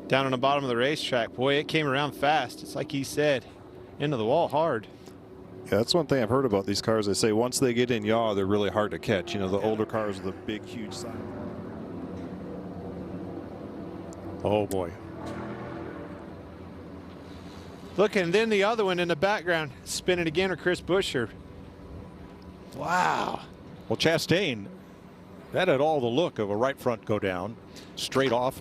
down on the bottom of the racetrack. Boy, it came around fast. It's like he said, into the wall hard. Yeah, that's one thing I've heard about these cars. They say once they get in yaw, they're really hard to catch. You know, the older cars with the big, huge size. Oh, boy. Look, and then the other one in the background. Spin it again, or Chris Buescher. Wow. Well, Chastain, that had all the look of a right front go down, straight off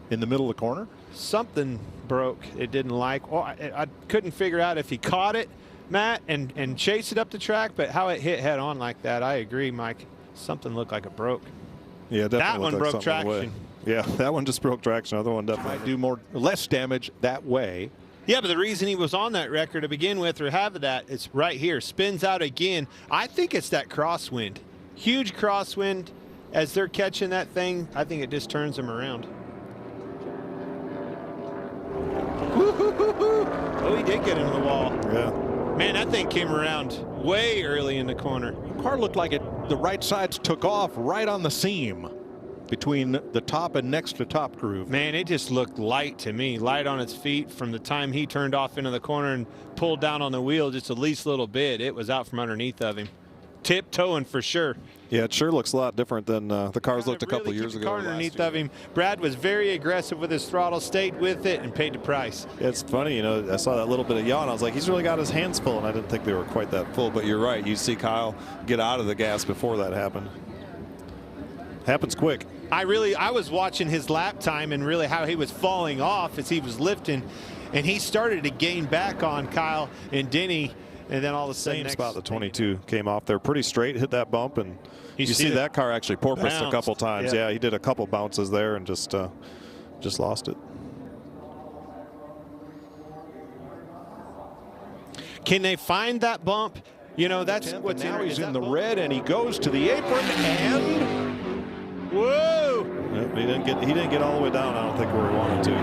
in the middle of the corner. Something broke. It didn't like. Well, I couldn't figure out if he caught it, Matt, and chased it up the track, but how it hit head on like that, I agree, Mike. Something looked like it broke. Yeah, definitely. That one broke traction. Yeah, that one just broke traction. Other one definitely might do less damage that way. Yeah, but the reason he was on that record to begin with, or have that, it's right here. Spins out again. I think it's that crosswind. Huge crosswind. As they're catching that thing, I think it just turns them around. Oh, he did get into the wall. Yeah. Man, that thing came around way early in the corner. The car looked like the right sides took off right on the seam between the top and next to top groove. Man, it just looked light to me. Light on its feet from the time he turned off into the corner and pulled down on the wheel just the least little bit. It was out from underneath of him. Tiptoeing for sure. Yeah, it sure looks a lot different than the cars looked a couple really years ago. The car underneath of him. Brad was very aggressive with his throttle, stayed with it, and paid the price. It's funny, you know, I saw that little bit of yaw, and I was like, he's really got his hands full, and I didn't think they were quite that full. But you're right. You see Kyle get out of the gas before that happened. Happens quick. I was watching his lap time and really how he was falling off as he was lifting, and he started to gain back on Kyle and Denny, and then all of a sudden same spot the 22 came off there pretty straight, hit that bump, and you see that car actually porpoised a couple times. Yeah, he did a couple bounces there and just lost it. Can they find that bump? You know, that's what's now he's in the red, and he goes to the apron, and whoa! Yep, he didn't get all the way down. I don't think where he wanted to.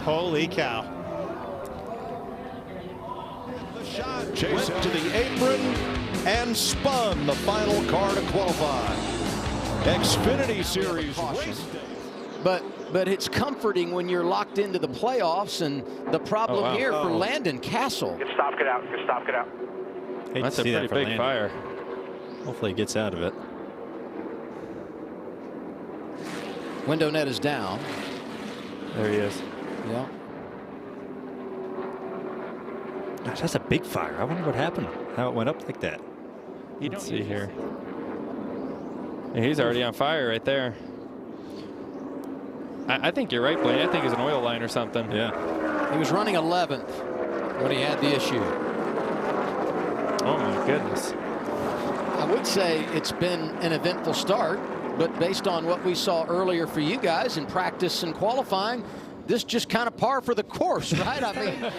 Holy cow! The shot went to the apron and spun the final car to qualify. Xfinity Series race day. But it's comforting when you're locked into the playoffs, and the problem here for Landon Castle. Get stop, get out. Get stop, get out. That's a pretty big fire. Hopefully he gets out of it. Window net is down. There he is. Yeah. Gosh, that's a big fire. I wonder what happened. How it went up like that. Let's see here. Yeah, he's already on fire right there. I think you're right, Blaine. I think it's an oil line or something. Yeah. He was running 11th when he had the issue. Oh my goodness. I would say it's been an eventful start, but based on what we saw earlier for you guys in practice and qualifying, this just kind of par for the course, right? I mean,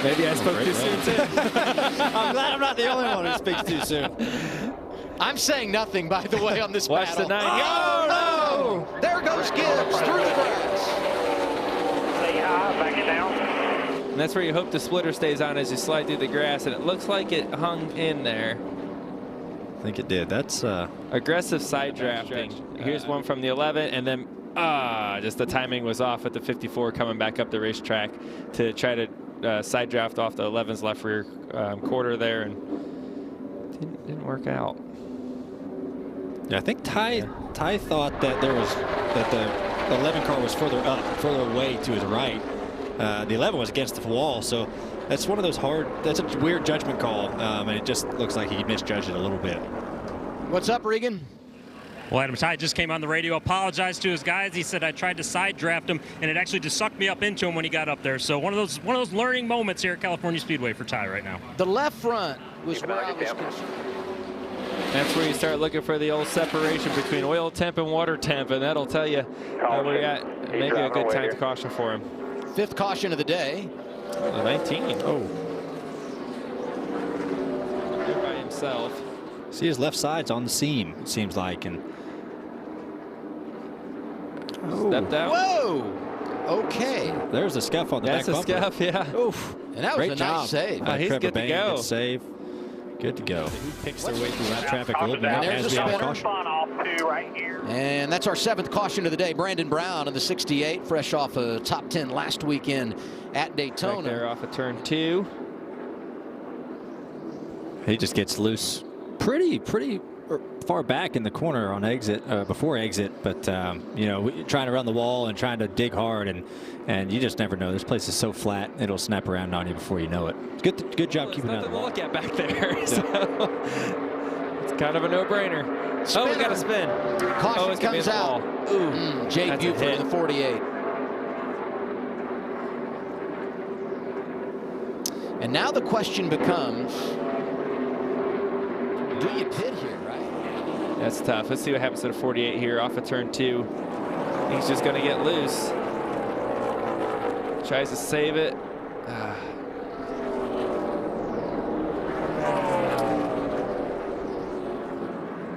maybe I spoke too soon too. I'm glad I'm not the only one who speaks too soon. I'm saying nothing, by the way, on this Watch battle. the 9. Oh, no! There goes Gibbs through the grass. Stay high, back it down. And that's where you hope the splitter stays on as you slide through the grass, and it looks like it hung in there. I think it did. That's aggressive side drafting. Here's one from the 11, and then just the timing was off with the 54 coming back up the racetrack to try to side draft off the 11's left rear quarter there, and didn't work out. Yeah, I think Ty thought that the 11 car was further away to his right. The 11 was against the wall, so that's one of those that's a weird judgment call, and it just looks like he misjudged it a little bit. What's up, Regan? Well, Adam Ty just came on the radio, apologized to his guys. He said I tried to side draft him, and it actually just sucked me up into him when he got up there. So one of those learning moments here at California Speedway for Ty right now. The left front was where I was concerned. That's where you start looking for the old separation between oil temp and water temp, and that'll tell you where you're at. Maybe a good time to caution for him. 5th caution of the day. 19. Oh. There by himself. See, his left side's on the seam, it seems like, and stepped out. Whoa! Okay. There's a scuff on the back bumper. That's a scuff, yeah. Oof. And that was a nice save. He's good to go. Save. Good to go. Who picks their way through that traffic a little bit And there's a spinner. Spun off to right here. And that's our 7th caution of the day. Brandon Brown in the 68, fresh off a top 10 last weekend at Daytona. Back there off of turn 2. He just gets loose pretty far back in the corner on exit, before exit, but you know, trying to run the wall and trying to dig hard, and you just never know. This place is so flat, it'll snap around on you before you know it. Good job keeping out of the wall. Look at back there. So it's kind of a no-brainer. Oh, we got a spin. Caution comes out. Ooh, Jake Buford in the 48. And now the question becomes, do you pit here, right? That's tough. Let's see what happens to the 48 here off of turn 2. He's just going to get loose. Tries to save it.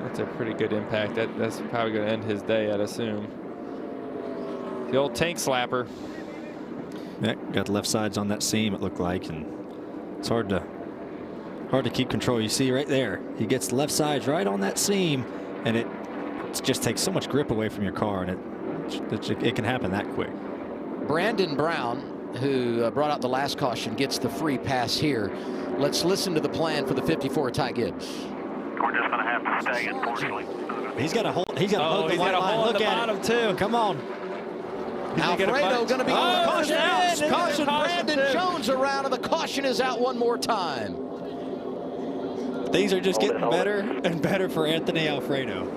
That's a pretty good impact. That's probably going to end his day, I'd assume. The old tank slapper. Yeah, got the left sides on that seam, it looked like, and it's hard to keep control. You see right there, he gets the left sides right on that seam, and it just takes so much grip away from your car, and it can happen that quick. Brandon Brown, who brought out the last caution, gets the free pass here. Let's listen to the plan for the 54, Ty Gibbs. We're just going to have to stay, unfortunately. He's got a hold. He's got a hold. He's got a hole in the bottom too. Come on. Alfredo going to be on the caution out. Caution, Brandon too. Jones around, and the caution is out one more time. Things are just getting better and better for Anthony Alfredo.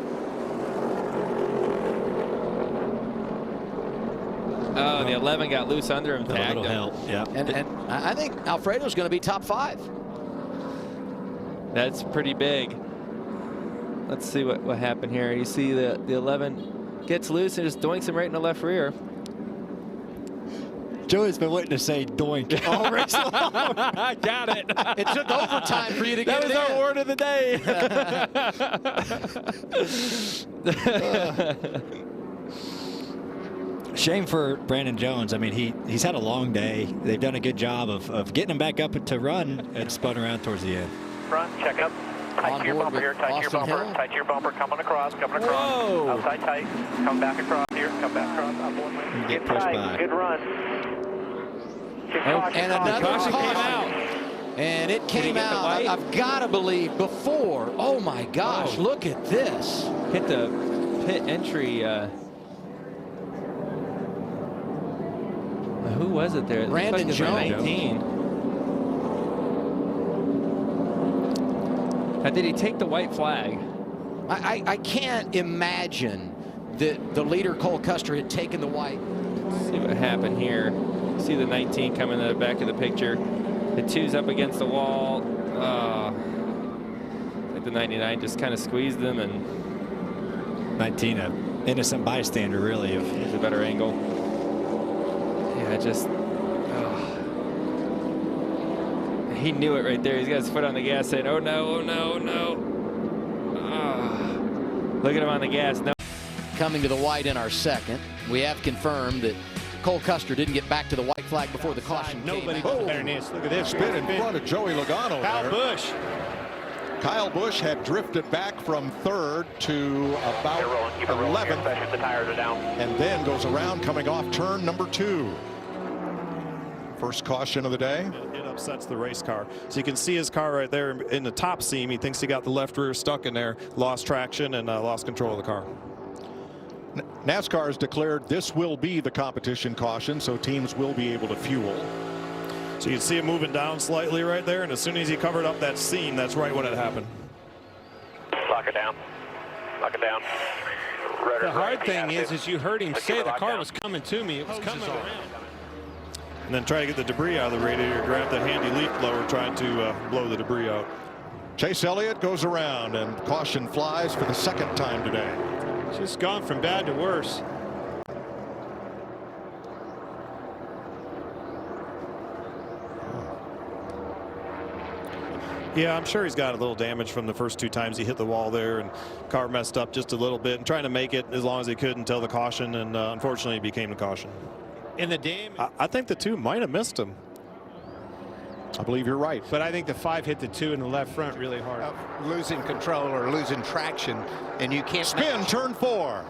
Oh, the 11 got loose under him. That'll help. Yeah. And I think Alfredo's going to be top 5. That's pretty big. Let's see what happened here. You see the 11 gets loose and just doinks him right in the left rear. Joey's been waiting to say doink all race long. I got it. It took overtime for you to get it in. That was our word of the day. Shame for Brandon Jones. I mean, he's had a long day. They've done a good job of getting him back up to run, and spun around towards the end. Front, check up. Tight to your bumper here, tight to your bumper, tight to your bumper, coming across. Whoa. Outside tight, come back across here, come back across. Get pushed by. Good run. And another caution caution came out. And it came out, I've got to believe, before. Oh, my gosh, look at this. Hit the pit entry. Who was it there? It Brandon looked like it was Jones. 19. Did he take the white flag? I can't imagine that the leader, Cole Custer, had taken the white. Let's see what happened here. See the 19 coming in the back of the picture. The 2's up against the wall. I think the 99 just kind of squeezed them, and 19, an innocent bystander, really. here's a better angle. Yeah, just. He knew it right there. He's got his foot on the gas saying, oh no, oh no, oh no. Look at him on the gas. No. Coming to the white in our second. We have confirmed that Cole Custer didn't get back to the white flag before the caution Nobody came out. does better than this. Look at this. Spin in front of Joey Logano Kyle there. Busch. Kyle Busch had drifted back from 3rd to about 11th, The tires are down. and then goes around coming off turn number 2. First caution of the day. It upsets the race car. So you can see his car right there in the top seam. He thinks he got the left rear stuck in there, lost traction, and lost control of the car. NASCAR has declared this will be the competition caution, so teams will be able to fuel. So you can see it moving down slightly right there, and as soon as he covered up that seam, that's right when it happened. Lock it down. Lock it down. The hard thing is you heard him say the car was coming to me. It was coming around. And then try to get the debris out of the radiator, grab that handy leaf blower, trying to blow the debris out. Chase Elliott goes around, and caution flies for the 2nd time today. It's just gone from bad to worse. Yeah, I'm sure he's got a little damage from the first 2 times he hit the wall there, and car messed up just a little bit, and trying to make it as long as he could until the caution, and unfortunately it became the caution. In the damage. I think the 2 might have missed him. I believe you're right. But I think the 5 hit the 2 in the left front really hard. Losing control or losing traction, and you can't Spin, turn 4.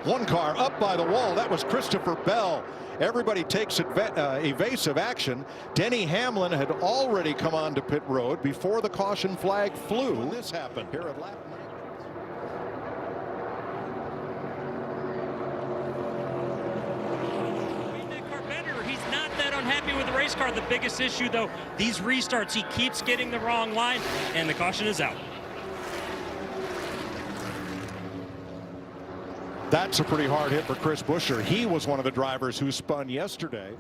One car up by the wall. That was Christopher Bell. Everybody takes evasive action. Denny Hamlin had already come onto pit road before the caution flag flew. When this happened here at lap 9. He's not that unhappy with the race car. The biggest issue, though, these restarts, he keeps getting the wrong line, and the caution is out. That's a pretty hard hit for Chris Buescher. He was one of the drivers who spun yesterday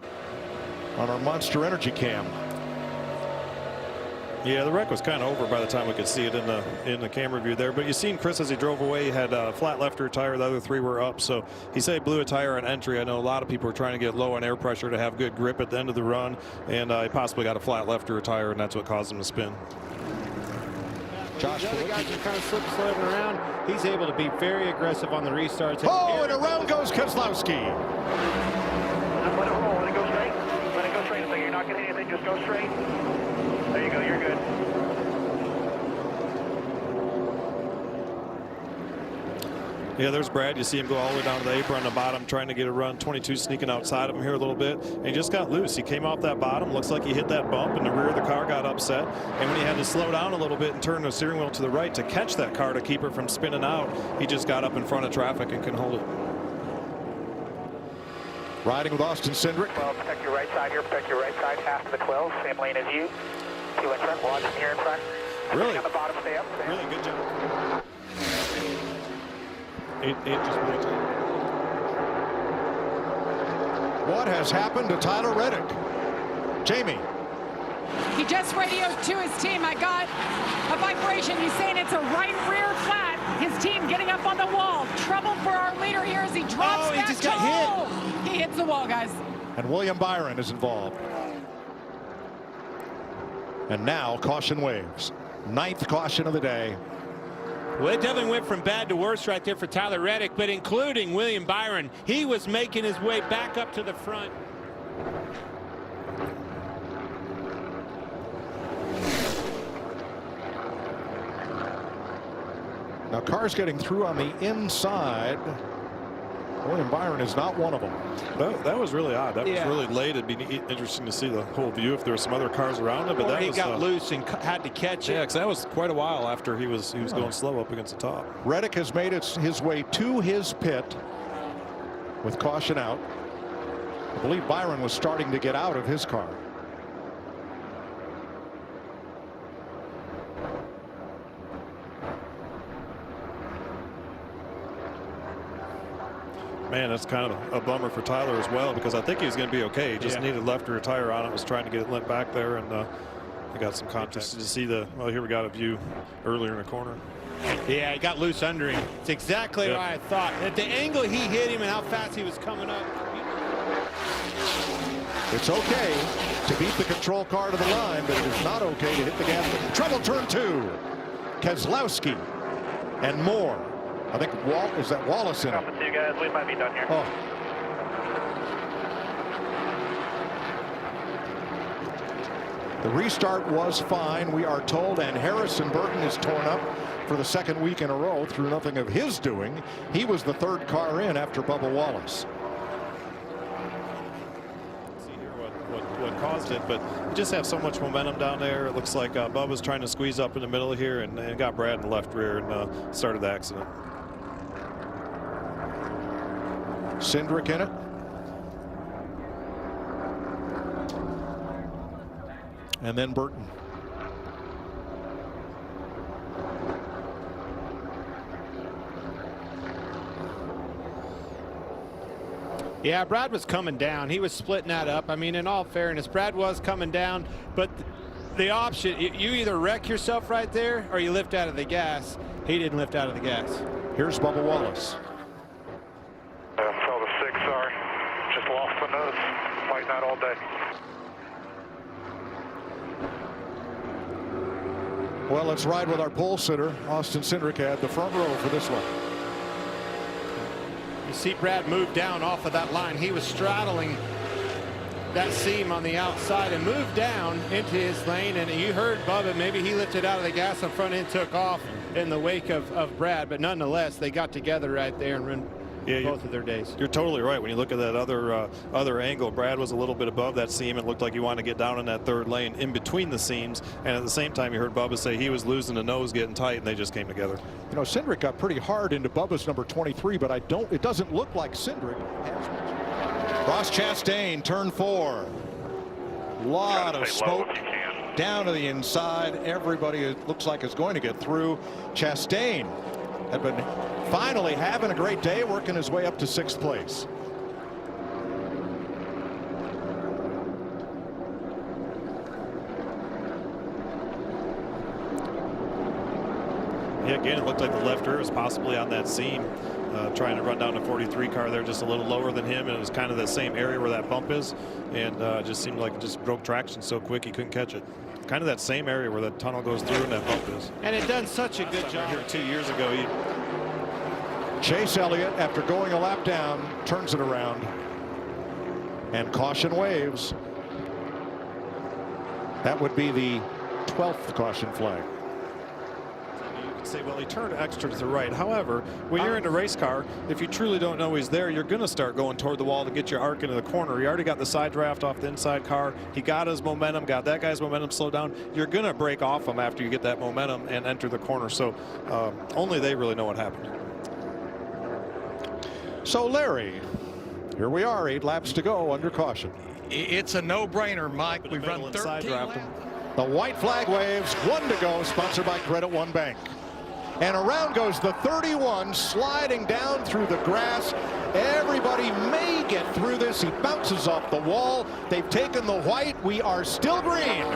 on our Monster Energy cam. Yeah, the wreck was kind of over by the time we could see it in the camera view there. But you seen Chris as he drove away, he had a flat left rear tire. The other 3 were up. So he said he blew a tire on entry. I know a lot of people were trying to get low on air pressure to have good grip at the end of the run. And he possibly got a flat left rear tire, and that's what caused him to spin. Josh, the other guys are kind of slip-sliding around. He's able to be very aggressive on the restarts. Oh, and around goes Keselowski. Let it roll. Let it go straight. Let it go straight. If you're not going to hit anything, just go straight. There you go. You're good. Yeah, there's Brad. You see him go all the way down to the apron on the bottom, trying to get a run. 22 sneaking outside of him here a little bit. And he just got loose. He came off that bottom. Looks like he hit that bump, and the rear of the car got upset. And when he had to slow down a little bit and turn the steering wheel to the right to catch that car to keep it from spinning out, he just got up in front of traffic and couldn't hold it. Riding with Austin Cindric. Well, protect your right side here. Protect your right side. After the 12. Same lane as you. 2 in front. Watch here in front. Really? On the bottom. Stay up. Stay up. Really good job. It just went. What has happened to Tyler Reddick? Jamie. He just radioed to his team. I got a vibration. He's saying it's a right rear flat. His team getting up on the wall. Trouble for our leader here as he drops he back just to got hit. He hits the wall, guys. And William Byron is involved. And now caution waves. 9th caution of the day. Well, it definitely went from bad to worse right there for Tyler Reddick, but including William Byron. He was making his way back up to the front. Now cars getting through on the inside. William Byron is not one of them. That was really odd. That was really late. It'd be interesting to see the whole view if there were some other cars around it. But that he was, got loose and had to catch it. Yeah, because that was quite a while after he was going slow up against the top. Reddick has made his way to his pit with caution out. I believe Byron was starting to get out of his car. Man, that's kind of a bummer for Tyler as well, because I think he was going to be okay. He just needed left rear tire on it. Was trying to get it limp back there, and he got some contact. To see the, well, here we got a view earlier in the corner. Yeah, he got loose under him. It's exactly what I thought. At the angle he hit him and how fast he was coming up. It's okay to beat the control car to the line, but it is not okay to hit the gas. Trouble turn 2. Keselowski and more. I think is that Wallace in it? You guys, we might be done here. Oh. The restart was fine, we are told, and Harrison Burton is torn up for the 2nd week in a row through nothing of his doing. He was the 3rd car in after Bubba Wallace. See here what caused it, but you just have so much momentum down there. It looks like Bubba's trying to squeeze up in the middle here and got Brad in the left rear and started the accident. Cindric in it. And then Burton. Yeah, Brad was coming down. He was splitting that up. I mean, in all fairness, Brad was coming down, but the option, you either wreck yourself right there or you lift out of the gas. He didn't lift out of the gas. Here's Bubba Wallace. Fell to 6, sorry. Just lost the nose. Fighting that all day. Well, let's ride with our pole sitter, Austin Cindric, had the front row for this one. You see Brad move down off of that line. He was straddling that seam on the outside and moved down into his lane. And you heard Bubba, maybe he lifted out of the gas on front end, took off in the wake of Brad. But nonetheless, they got together right there and ran both of their days. You're totally right. When you look at that other angle, Brad was a little bit above that seam. It looked like he wanted to get down in that third lane in between the seams. And at the same time, you heard Bubba say he was losing the nose, getting tight, and they just came together. You know, Cindric got pretty hard into Bubba's number 23, but it doesn't look like Cindric has much. Ross Chastain, turn 4. Lot of smoke down to the inside. Everybody, it looks like, is going to get through. Chastain had been finally having a great day, working his way up to 6th place. Yeah, again, it looked like the left rear was possibly on that seam, trying to run down the 43 car there, just a little lower than him, and it was kind of the same area where that bump is, and it just seemed like it just broke traction so quick he couldn't catch it. Kind of that same area where that tunnel goes through and that bump is. And it done such a good job here 2 years ago. Chase Elliott, after going a lap down, turns it around, and caution waves. That would be the 12th caution flag. You could say, well, he turned extra to the right. However, when you're in a race car, if you truly don't know he's there, you're going to start going toward the wall to get your arc into the corner. He already got the side draft off the inside car. He got his momentum, got that guy's momentum slowed down. You're going to break off him after you get that momentum and enter the corner. So only they really know what happened. So, Larry, here we are, 8 laps to go under caution. It's a no-brainer, Mike. We've run 13 laps. The white flag waves, 1 to go, sponsored by Credit One Bank. And around goes the 31, sliding down through the grass. Everybody may get through this. He bounces off the wall. They've taken the white. We are still green.